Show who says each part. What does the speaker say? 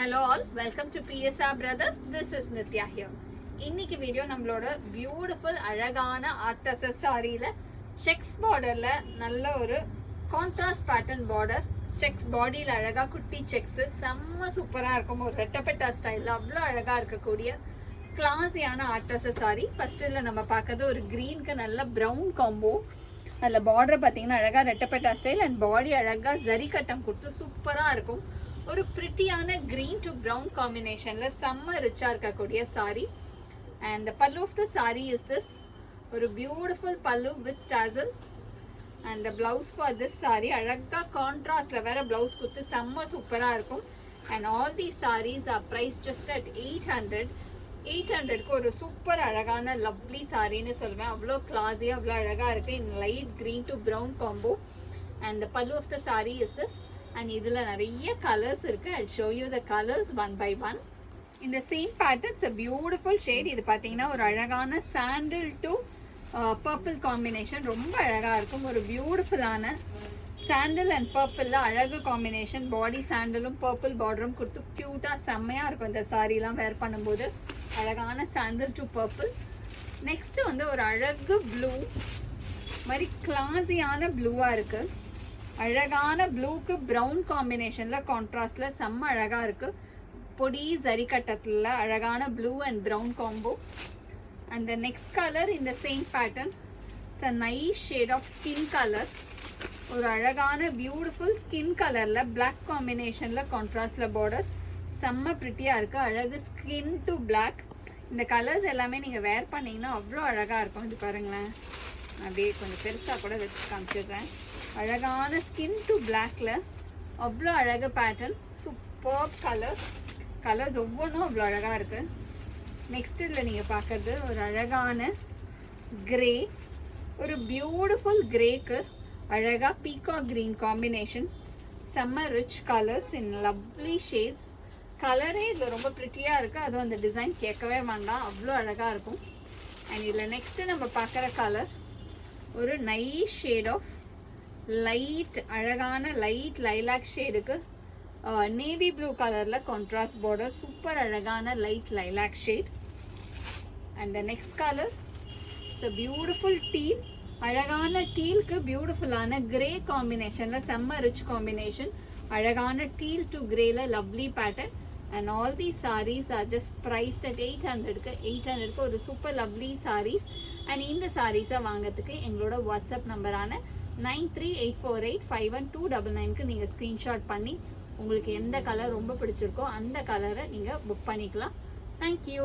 Speaker 1: Hello all, welcome to PSR Brothers. This is Nitya here. இன்னைக்கு video நம்மளோட beautiful அழகான ஆர்டசஸ் சாரியில sex பார்டர்ல நல்ல ஒரு கான்ட்ராஸ்ட் பேட்டர்ன் பார்டர், செக்ஸ் பாடியில் அழகா குட்டி செக்ஸ் செம்ம சூப்பரா இருக்கும். ஒரு ரெட்டப்பெட்டா ஸ்டைல்ல அவ்வளோ அழகா இருக்கக்கூடிய கிளாஸியான ஆர்டசஸ் சாரி. ஃபர்ஸ்ட் இதுல நம்ம பார்க்கறது ஒரு கிரீனுக்கு நல்ல ப்ரௌன் காம்போ. அதில் பார்டர் பார்த்தீங்கன்னா அழகா ரெட்டப்பெட்டா ஸ்டைல் அண்ட் பாடி அழகா ஜரி கட்டம் கொடுத்து சூப்பரா இருக்கும். ஒரு பிரிட்டியான கிரீன் டு ப்ரௌன் காம்பினேஷன்ல செம்ம ரிச்சா இருக்கக்கூடிய sorry. And the pallu of the saree is this, ஒரு பியூட்டிஃபுல் பல்லு with dazzle. And the blouse for this saree அழகா கான்ட்ராஸ்ட்ல வேற பிளவுஸ் கொடுத்து செம்ம சூப்பரா இருக்கும். And all the sarees are priced just at 800க்கு ஒரு சூப்பர் அழகான லவ்லி சாரின்னு சொல்லுவேன். அவ்வளோ கிளாஸியா அவ்வளோ அழகா இருக்கு. இன் light green to brown combo. And the pallu of the saree is this. And இதுல நிறைய கலர்ஸ் இருக்கு. I'll show you the colors one by one. In the same pattern, it's a beautiful shade. இது பாத்தீங்கன்னா ஒரு அழகான சாண்டில் to purple combination, ரொம்ப அழகா இருக்கும். ஒரு பியூட்டிஃபுல்லான சாண்டில் அண்ட் பர்பிள்ல அழகு காம்பினேஷன். பாடி சாண்டிலும் பர்பிள் பார்டரும் கொடுத்து கியூட்டா செம்மையா இருக்கும். இந்த சாரீலாம் வேர் பண்ணும்போது அழகான சாண்டில் டு பர்பிள். நெக்ஸ்ட் வந்து ஒரு அழகு ப்ளூ, மாதிரி கிளாஸியான ப்ளூவா இருக்கு. அழகான ப்ளூக்கு ப்ரௌன் காம்பினேஷன்ல கான்ட்ராஸ்ட்ல செம்ம அழகா இருக்கு. பொடி ஜரி கட்டத்துல அழகான blue and brown combo. And the next colour இந்த same pattern, it's a nice shade of skin colour. ஒரு அழகான பியூட்டிஃபுல் ஸ்கின் கலர்ல பிளாக் காம்பினேஷன்ல கான்ட்ராஸ்ட்ல பார்டர் செம்ம பிரிட்டியா இருக்கு. அழகு ஸ்கின் டு பிளாக். இந்த கலர்ஸ் எல்லாமே நீங்க வேர் பண்ணீங்கன்னா அவ்வளோ அழகா இருக்கும். இது பாருங்களேன், அப்படியே கொஞ்சம் பெருசா கூட வச்சு காமிச்சிடுறேன். அழகான ஸ்கின் டு பிளாக்ல அவ்வளோ அழகு பேட்டர்ன், சூப்பர் கலர்ஸ் ஒவ்வொன்றும் அவ்வளோ அழகா இருக்கு. நெக்ஸ்ட் இதில் நீங்க பார்க்கறது ஒரு அழகான கிரே, ஒரு பியூட்டிஃபுல் கிரேக்கு அழகா பீகாக் கிரீன் காம்பினேஷன். செம்ம ரிச் கலர்ஸ் இன் லவ்லி ஷேட்ஸ். கலரே இதில் ரொம்ப ப்ரிட்டியா இருக்கு. அதுவும் அந்த டிசைன் கேட்கவே வேண்டாம், அவ்வளோ அழகா இருக்கும். அண்ட் இதில் நெக்ஸ்ட் நம்ம பார்க்குற கலர் ஒரு நைஸ் ஷேட் ஆஃப் லைட், அழகான லைட் லைலாக் ஷேடுக்கு நேவி ப்ளூ கலர்ல கான்ட்ராஸ்ட் பார்டர், சூப்பர் அழகான light lilac shade. And the next colour it's a beautiful teal. அழகான டீலுக்கு பியூட்டிஃபுல்லான கிரே காம்பினேஷன்ல செம்ம ரிச் காம்பினேஷன். அழகான டீல் டு கிரேல lovely pattern. And all the sarees are just priced at 800க்கு ஒரு சூப்பர் லவ்லி sarees. அண்ட் இந்த சாரீஸை வாங்கிறதுக்கு எங்களோட வாட்ஸ்அப் நம்பரான 9384851299க்கு நீங்கள் ஸ்க்ரீன்ஷாட் பண்ணி உங்களுக்கு எந்த கலர் ரொம்ப பிடிச்சிருக்கோ அந்த கலரை நீங்கள் புக் பண்ணிக்கலாம். தேங்க்யூ.